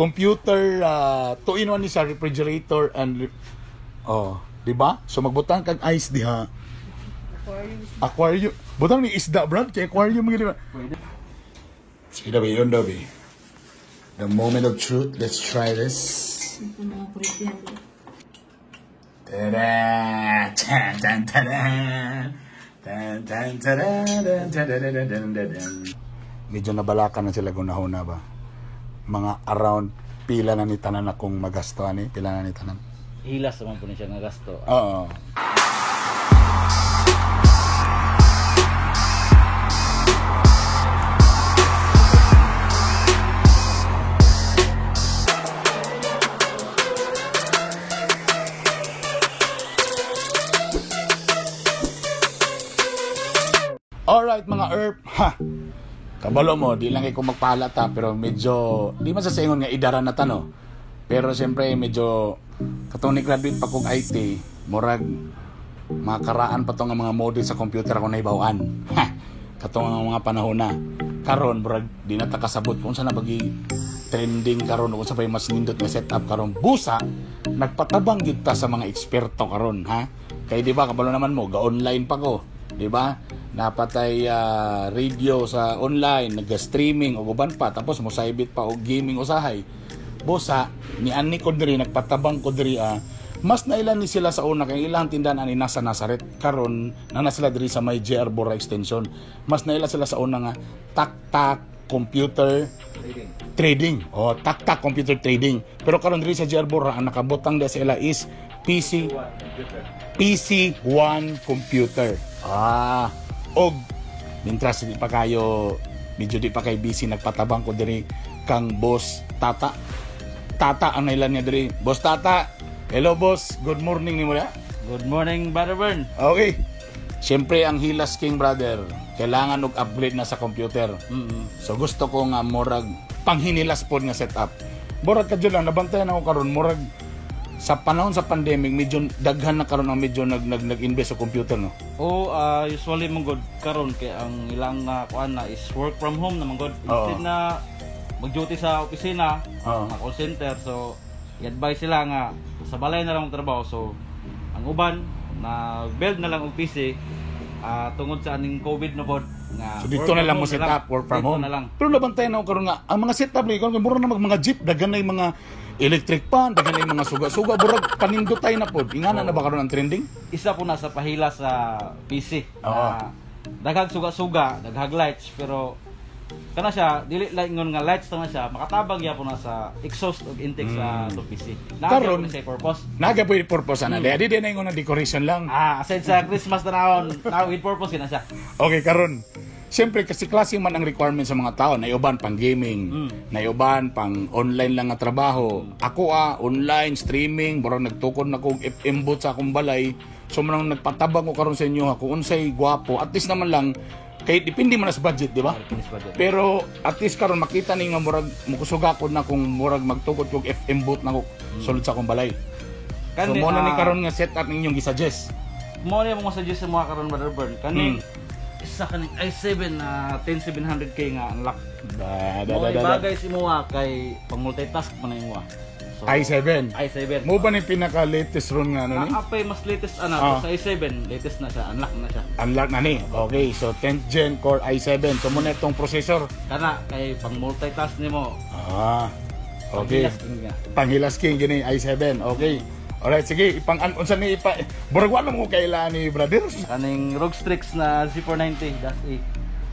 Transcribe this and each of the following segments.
computer, 2-in-1 ni sa refrigerator and di ba? So magbutang kag ice diha. Aquarium. Butang ni isda, brad, kay aquarium gid ba? Sige dabi, yun dabi. The moment of truth. Let's try this. Ta-da! Tan tan ta-da! Tan tan ta-da! Medyo nabalakan na sila gunahuna ba? Mga around pila na ni tanan akong magasto ani, pila na ni tanan. Hilas naman po niya nga gasto. Oo. Alright mga ERP, kabalo mo, di lang ko magpalata pero medyo, di man sa saingon nga idaran na tano. Pero siyempre medyo, katong ni graduate pa kong IT, murag, makaraan pa tong mga model sa computer ako naibawaan. Katong mga panahon na. Karon, murag, di na takasabot kung saan na bagi trending karon kung saan pa mas nindot nga setup karon. Busa, nagpatabang kita sa mga eksperto karon, ha? Kaya di ba, kabalo naman mo, ga-online pa ko. Di ba? Napatay radio sa online, nag-streaming o guban pa, tapos mosaybit pa o gaming usahay. Bosa, ni ani ko diri nagpatabang ko diri mas nailan ni sila sa una kay ilang tindahan ani nasa Nazaret karon na sila diri sa may JR Bora extension. Mas nailan sila sa una nga tak-tak computer trading. O tak-tak computer trading. Pero karon diri sa JR Bora ang nakabutang da sila is PC1 computer. Og mintras di pa kayo medyo di pa kay busy nagpatabang ko diri kang boss Tata ang nailan niya diri. Boss Tata. Hello boss. Good morning ni mo ya. Good morning, Brother Bern. Okay. Siyempre ang Hilas King brother, kailangan og upgrade na sa computer. So gusto ko nga murag panghinilas pod nga setup. Murag kadyo lang nabantayan ako karon murag sa panahon sa pandemic medyo daghan na karon ang medyo nag-invest sa computer no. Usually mong god karon kay ang ilang kuan na is work from home naman god. Instead na mag-duty sa opisina, sa call center, so i-advise sila nga sa balay na lang ang trabaho. So ang uban na build na lang og PC tungod sa aning COVID na pod nga. So dito na lang mo setup work from home. Pero nabantayan ako karon nga ang mga setup ni karon mura na mga jeep daghan na mga electric pan, daghan na mga suga-suga burag panindotay na pod. Ingana na ba karon ang trending? Isa po na sa pahila sa PC. Daghag suga-suga, daghag lights pero kana siya dili lang ingon nga lights na siya makatabang ya po na sa exhaust ug intake sa PC. Karon sa purpose. Naga po purpose ana. Di na ingon na decoration lang. Aside sa Christmas na with purpose kina siya. Okay karon. Siyempre kasi klase man ang requirement sa mga tao, naiuban pang gaming, naiuban pang online lang nga trabaho. Ako online streaming, baro nagtukod na kog FM booth sa akong balay. So man nagpatabang ko karon sa inyo ako unsay gwapo. At least naman lang kay depende man sa budget, di ba? Pero at least karon makita ni nga murag mukusugakod na kung murag magtukod kog FM booth na ko sulod sa akong balay. So mo na ni karon nga setup ninyong gi-suggest. Mo na mo suggest sa mga karon Brother Bern. Kani isa kaning i7 na 10700K nga unlock. Bagay si mo kay pang multitask man na mo. So, i7. Mo ba ni pinaka latest ron nga ano ni? Apay mas latest sa i7, latest na siya, unlock na siya. Unlock na ni. Okay, so 10th gen core i7. So mo na itong processor. Kana kay pang multitask nimo. Okay. Panghilas king gini i7. Okay. Alright, sige, unsa ni burag wala mo kailan ni brother? Kaning ROG Strix na Z490-A.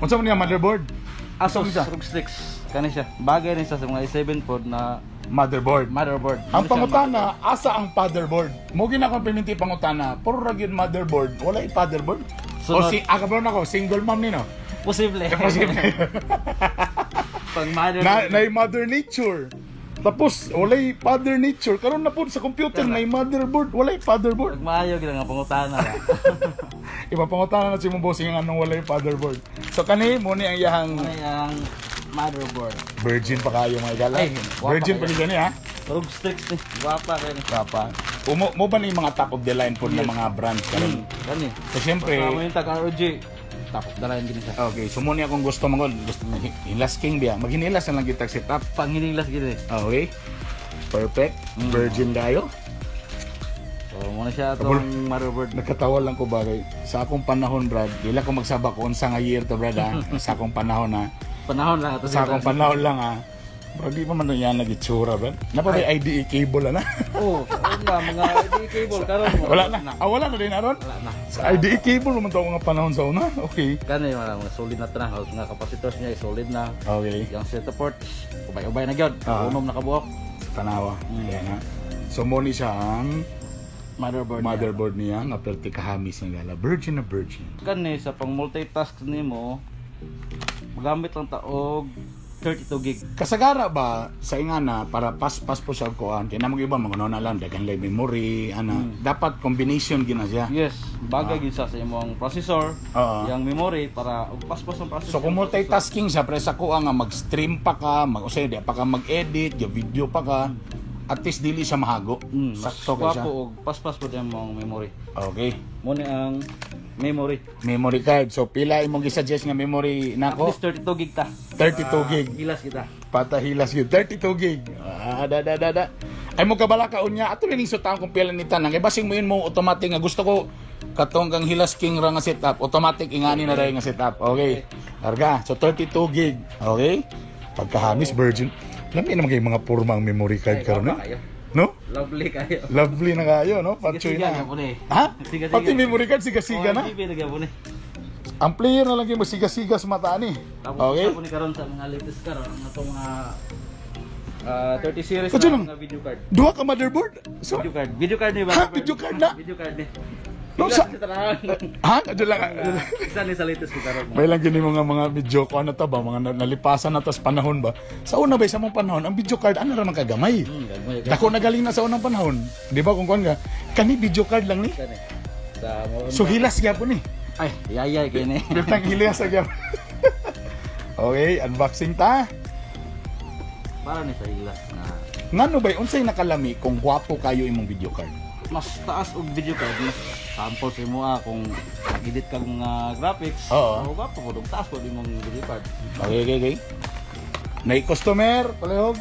Unsa man niya motherboard? Asus ROG Strix. Kani siya. Bagay rin sa mga i7 pod na motherboard. Ang pangutana, asa ang fatherboard? Mo gina-complimenti pangutana, puro ra gyud motherboard, wala i-fatherboard. O si akabron ako, single mom ni no? Posible. Pang mother na mother nature. Tapos walay father nature. Karon na po sa computer may motherboard, walay fatherboard. Maayo gid nga pangutana. Iba pangutana na si mo bossing anong walay fatherboard. So kani mo ni ang iyang motherboard. Virgin pa kayo mga galang. Virgin pa gani ha. ROG Strix ni. Guwapa rin. Guwapa. Mo ba ni mga top of the line po ng mga brands karon? Kani. So syempre mo yung tag ROG. Tapos dalayan gini siya. Okay, so muna akong gusto gusto hilas king biya. Maghinilas na lang kita setup. Panginilas gini. Okay. Perfect. Virgin kayo. So muna siya itong motherboard. Nakatawa lang ko bagay. Sa akong panahon, Brad, dila ko magsabak kung unsa nga year to, Brad, ha? Sa akong panahon, ha? Panahon lang ito. Sa akong panahon lang, ha? Brad, di pa man yan nag-itsura, Brad. Napa may IDE cable, na? Oo, mga IDE cable, karon. Wala na. Wala na din, Aron? Wala na. Sa IDE cable naman ito mga panahon sa una. Okay. Kani mga solid na tanah, mga capacitors niya solid na. Okay. Yung setup port, ubay-ubay na gyud. Unom na kabuok. Tanawa. Yan, ha? So, muna siya ang Motherboard niya nga perti kahamis nga gala. Virgin na virgin. Kani sa pang multitask nimo, magamit lang taog 32 gig. Kasagara ba sa ingana para pas-pas po siya kuan kaya namang iba mga na lang dagang live memory dapat combination gina siya. Yes, bagay gid sa imong processor, yang memory para pas-pas ang processor. So kung multitasking siya pre sa kuha nga mag-stream pa ka, usay di pa ka mag-edit, yung video pa ka, at least dili siya mahago. Sakto ka siya. Og pas-pas po imong memory. Okay. Mo ni ang memory card. So pila imong gi-suggest nga memory nako? At least 32 gig ta. 32 gig. Hilas kita. Patahilas yun. 32 gig. Ay mo kabalaka unya. Ato rin yung sutang kung pila ni Tanang. E basing mo yun mo automatic nga. Gusto ko katong kang hilas king ra nga setup. Automatic ingani na rin nga setup. Okay. Larga. So 32 gig. Okay. Pagkahamis virgin. Lami naman kayo mga purmang memory card karon eh. No? Lovely kayo. Lovely na kayo, no? Patsoy na. Ha? Pati memory card siga-siga na. Ang player na lang kayo masiga-siga sa mata ni. Okay. Tapos karon sa mga latest karon ato mga 30 series na video card. Duha ka motherboard? So, video card ni ba? Ha? Video card na? Video card ni. No, sa... Ha? Adyo lang. Isa ni sa latest ko karon. May lang gini mga video ko ano ta ba? Mga nalipasan na tas panahon ba? Sa una ba sa mong panahon, ang video card ano ra man kagamay. Dako na galing na sa unang panahon. Di ba kung kuan ka? Kani video card lang ni. So hilas gyapon ni. Ay, yayay kay ni. Bitang hilas gyapon. Okay, unboxing ta. Para ni sa hilas na. Ngano ba unsay nakalami kung gwapo kayo imong video card? Mas taas og video card, mas sample sa mo kung nag-edit ka mga graphics. Oo. Gwapo po dog taas po imong video card. Okay. Nay customer, palihog.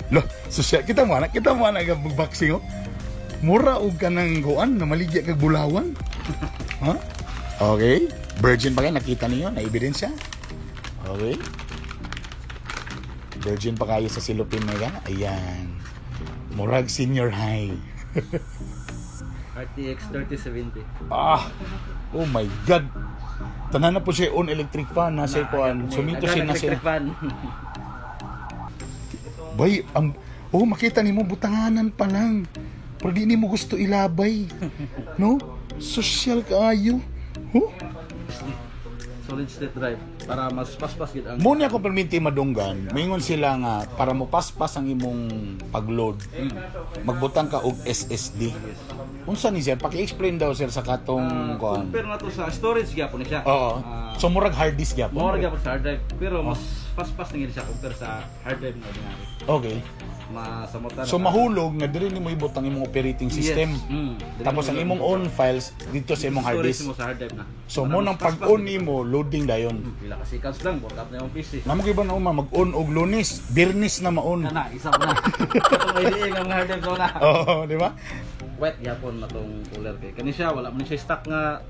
Lo, social kita mo na ga boxing oh. Mura og kanang guan na maligya kag bulawan. Ha? Okay. Virgin pa kayo, nakita niyo na ebidensya. Okay. Virgin pa kayo sa silupin na yan. Ayan. Murag senior high. RTX 3070. Oh my God. Tanan na po siya on electric fan. Nasa ikuan. Sumito siya na siya. Bay, makita ni mo butanganan pa lang. Pero di ni mo gusto ilabay. No? Social kaayo. Solid state drive para mas paspas gid ang. Muna ako perminti madunggan. Mingon sila nga para mo paspas ang imong pagload. Magbutang ka og SSD. Unsa ni sir? Paki-explain daw sir sa katong kuan. Compare na to sa storage gyapon siya. Oo. So murag hard disk gyapon. Murag gyapon sa hard drive pero mas paspas na gid siya compare sa hard drive na ordinary. Okay. So mahulog nga diri nimo ibutang imong operating system. Yes. Tapos ang imong own files dito sa imong hard disk. Mo sa hard drive na. So mo nang pag-on nimo loading dayon. Pila ka seconds lang backup na yung PC. Namo giba na mag-on og Lunes, Birnis na ma-on. Na isa pa na. Katong idea ang hard drive na. Oo, di ba? Wet yapon na tong cooler kay. Kani siya wala man siya stock nga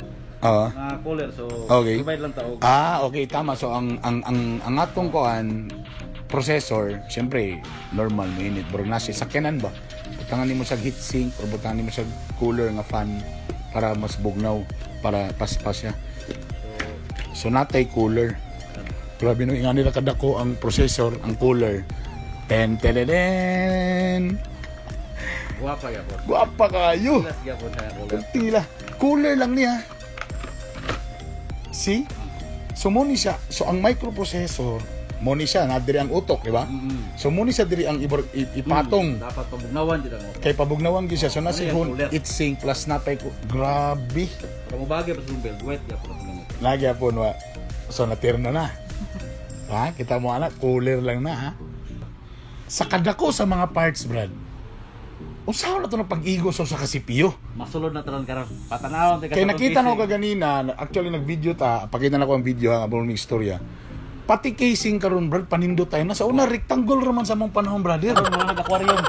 cooler so okay. provide lang ta og. Okay, tama. So ang atong kuan processor, siyempre normal minute bro na siya sakyanan ba? Butangan nimo sa heatsink o butangan nimo sa cooler nga fan para mas bugnaw para paspas siya. So natay cooler. Grabe no ingani ra kadako ang processor, ang cooler. Ten. Guwapa kayo. Tila. Cooler lang niya. See? So mo ni siya. So ang microprocessor mo ni siya na diri ang utok, di ba? So mo ni siya diri ang ipatong. Dapat pabugnawan jud mo. Kay pabugnawan gyud siya. So nasa heatsink plus natay ko. Grabe. Kamo bagay pa sa belt wet gyapon mo. Lagi po wa. So natirno na. Ha, kita mo anak cooler lang na ha. Sa kadako sa mga parts, Brad. usaw na to ng pag-igo sa CPU. Masulod na tanan karon. Patanawon ti Kaya nakita na ko kaganina, actually nag-video ta, pakita na ko ang video ang abong istorya. Pati casing karon brad, panindot tayo na sa una rectangle raman sa mong panahon brother. mga aquarium.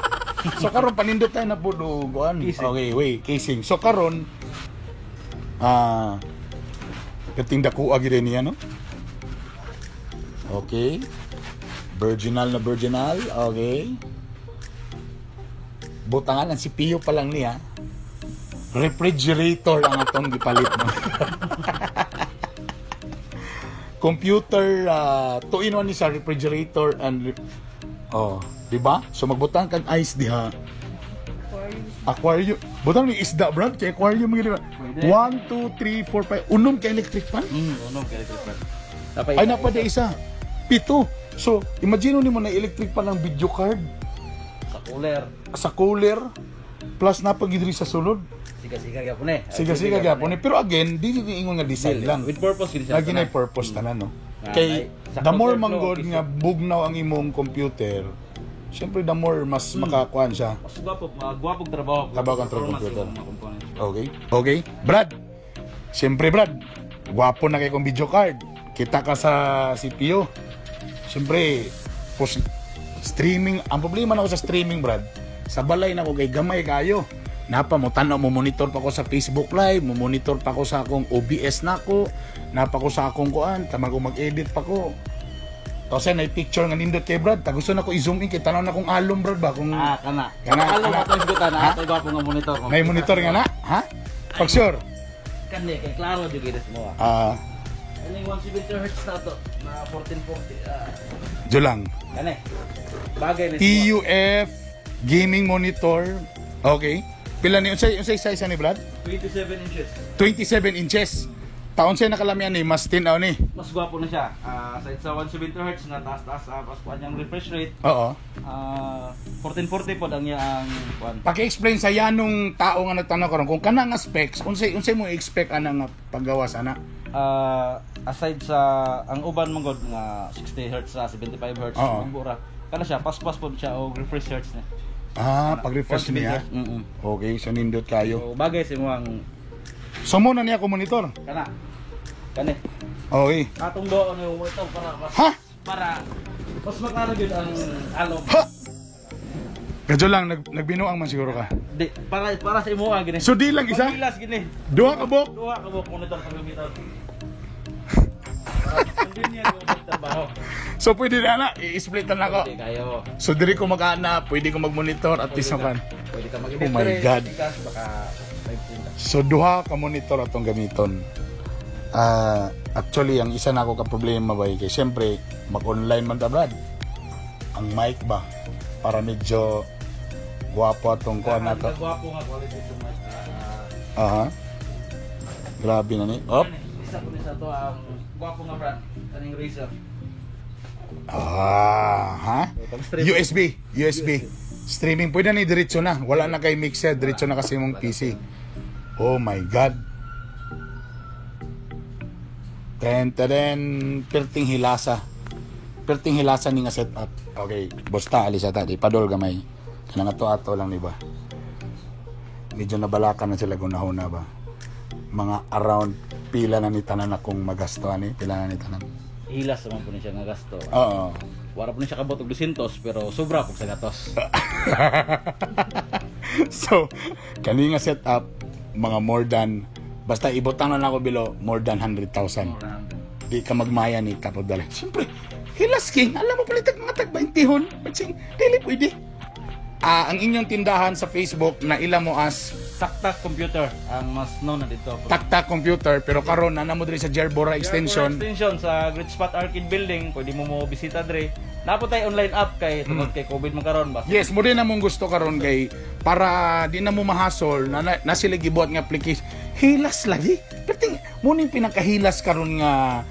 So karon panindot tayo na po do kuan. Okay, wait, casing. So karon kating dako agi din niya no. Okay. Virginal na virginal. Okay. Butangan ang CPU pa lang niya. Refrigerator ang atong gipalit mo. Computer 2-in-1 ni sa refrigerator and di ba? So magbutang kag ice diha. Aquarium. Butang ni isda brad kay aquarium gid ba. 1 2 3 4 5 unom kay electric fan. Unom kay electric fan. Ay napada isa. 7. So imagine mo na electric fan ng video card sa cooler plus napagidri sa sulod. Siga-siga gyapon eh. Siga-siga gyapon eh. Pero again, di ingon nga design lang. With purpose gid siya. Lagi na purpose tanan no. Kay the more manggod nga bugnaw ang imong computer, syempre the more mas makakuan siya. Mas gwapog trabaho. Trabaho ang computer. Okay. Okay. Brad. Syempre Brad, gwapo na kay kong video card. Kita ka sa CPU. Syempre, streaming, ang problema na ako sa streaming Brad, sa balay na ako kay gamay kayo. Napa mo tanaw mo monitor pa ko sa Facebook Live, mo monitor pa ko sa akong OBS nako, napa ko sa akong kuan, tama ko mag-edit pa ko. Kasi na picture nga nindot kay Brad, ta gusto na ko i-zoom in kay tanaw na kong alom Brad ba kung kana. Alom ato isgutan na ato gwapo nga monitor. May monitor nga na, ha? Pag sure. Kani kay klaro jud gid mo. Ani 170 Hz na to, na 1440. Jolang. Kani. Bagay ni TUF gaming monitor. Okay. Pila ni unsay size ni Brad? 27 inches. 27 inches. Taon siya nakalamian ni mas tinaw ni. Mas gwapo na siya. Sa 170 Hz nga taas-taas pas kuan yang refresh rate. Oo. 1440 pod ang iyang kuan. Paki-explain sa yanong tao nga nagtanaw karon kung kana nga specs, unsay mo expect ana nga paggawas ana? Aside sa ang uban mong god nga 60 Hz sa 75 Hz mura. Kana siya pas-pas pod siya og refresh hertz na. Pag-refresh niya. Okay, so nindot kayo. So bagay sa mo ang mo na niya ko monitor. Kana. Kani. Okay. Atong do ano ito para mas makano gyud ang alom. Kadyo lang nagbinuang man siguro ka. Di para sa imo gini. So di lang isa. Pilas gini. Duha ka bok monitor sa monitor. Hindi niya trabaho. So pwede na i-split na ako. Pwede kayo. So diri ko mag-ana, pwede ko mag-monitor at least naman. Pwede ka mag-edit. Oh my God. Baka so duha ka monitor atong gamiton. Actually ang isa na ako ka problema ba kay syempre mag-online man ta Brad. Ang mic ba para medyo guwapo atong kuan nato. Guwapo nga quality sa mic. Grabe na ni. Op. Isa ko ni sa to ang guwapo nga brand kaning Razer. USB. Streaming pwede na diretso na. Wala na kay mixer, diretso na kasi mong PC. Oh my God. Perting hilasa ni nga setup. Okay, basta alisa ta, ipadol gamay. Kanang ato lang ni ba. Medyo nabalakan na sila gunahon na ba. Mga around pila na ni tanan akong magasto ani, pila na ni tanan. Hilas naman po niya nga gasto. Oo. Wala po niya kabot og 200 pero sobra po sa gatos. So, kani nga setup mga more than basta ibutang na ako below more than 100,000. Di ka magmaya ni tapos dali. Siyempre, hilas king. Alam mo palitan mga tag 20 hon. Batsing, dili pwede. Ang inyong tindahan sa Facebook na ila mo as Taktak Computer ang mas known na dito. Taktak Computer pero karon na namo diri sa Jerbora Extension. Extension sa Great Spot Arcade Building, pwede mo bisita diri. Napo tay online app kay tungod kay COVID man karon ba. Yes, mo din namong gusto karon kay para di na mo mahasol na sila gibuhat nga application. Hilas lagi. Perting mo ning pinakahilas karon nga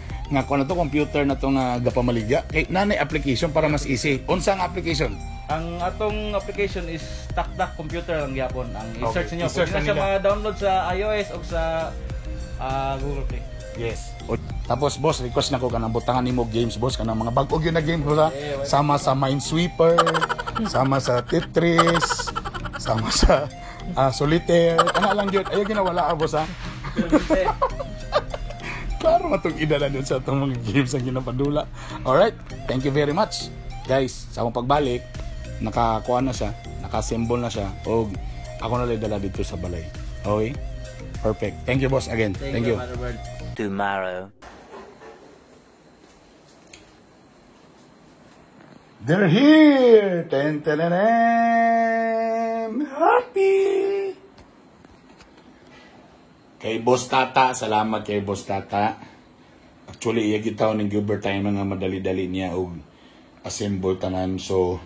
kuno to computer na to nga gapamaligya kay nanay application para mas easy. Unsa ang application? Ang atong application is Taktak Computer lang gyapon. Ang i-search niyo. I-search Pwede na siya ma-download sa iOS o sa Google Play. Yes. Tapos boss, request na ko kanang butangan nimo games boss kanang mga bag-o gyud na game boss. Sama sa Minesweeper, sama sa Tetris, sama sa solitaire. Kana lang yun. Ayaw ginawala boss ha. Klaro matong idala dun sa itong mga games ang ginapadula. Alright, thank you very much. Guys, sa akong pagbalik, nakakuha na siya, nakasymbol na siya, o ako na lang dala dito sa balay. Okay? Perfect. Thank you boss again. Thank you. Tomorrow. They're here! Ten, ten, ten, ten. Happy! Kay Boss Tata, salamat kay Boss Tata. Actually, iya gitaw ng Gilbert tayo mga madali-dali niya o assemble tanan. So,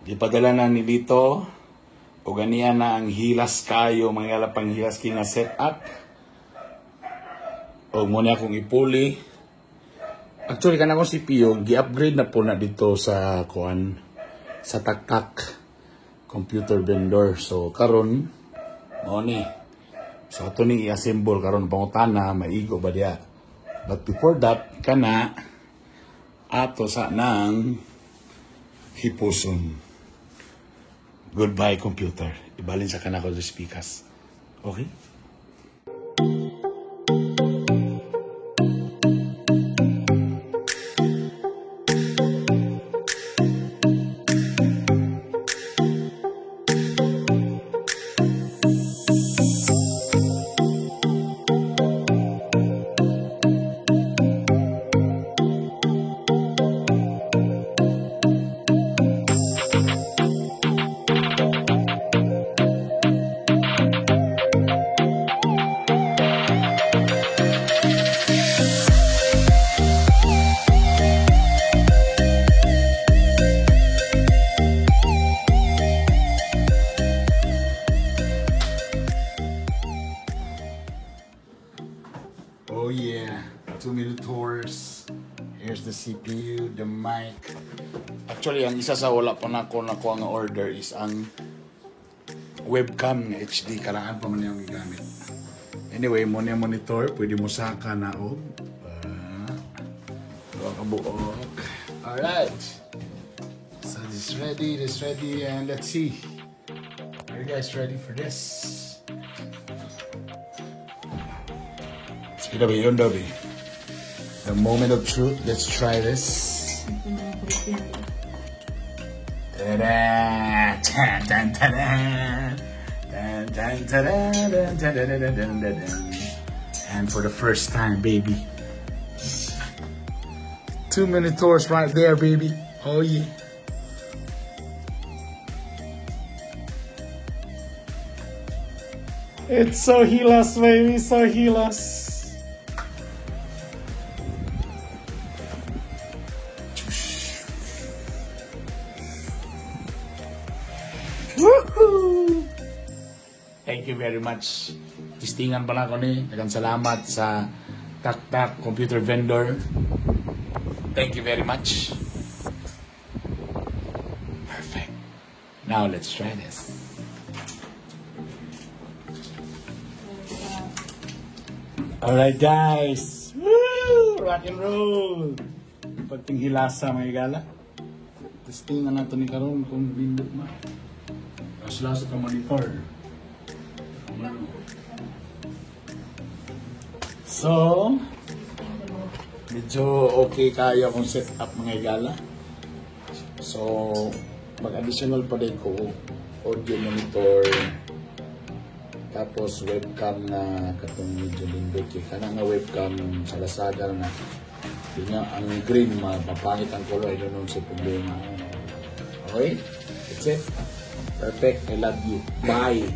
ipadala na ni dito o ganiya na ang hilas kayo, mga lapang hilas king na setup. O muna akong ipuli. Actually, kanang akong CPU, gi-upgrade na po na dito sa kuan, sa tak-tak computer vendor. So, karon mo ni. So, ito ni i-assemble karon pangutana, maigo ba diya. But before that, kana ato sa nang hipuson. Goodbye, computer. Ibalin sa kanako sa speakers. Okay? Oh yeah, 2 monitors. Here's the CPU, the mic. Actually, ang isa sa wala pa na ako nakuha nga order is ang webcam na HD. Kailangan pa man yung gamit. Anyway, muna yung monitor. Pwede mo saka na o. Kabuok. Alright. So this is ready, and let's see. Are you guys ready for this? Dobby. The moment of truth. Let's try this. And for the first time, baby. 2 monitors right there, baby. Oh yeah. It's so hilas, baby. So hilas. Woohoo! Thank you very much. Tistingan pala ko ni. Daghang salamat sa tak-tak computer vendor. Thank you very much. Perfect. Now let's try this. Alright guys. Woo! Rock and roll. Pagting hilasa mga igala. Testingan nato ni karon kung bindot ma. Sila sa monitor. So, medyo okay kaya kung setup mga igala. So, mag-additional pa din ko audio monitor. Tapos webcam na katong medyo lindot. Kana nga webcam sa Lazada na yun nga, ang green mapapangit ang color. I don't know sa problema. Okay? That's it. Perfect. I love you. Bye.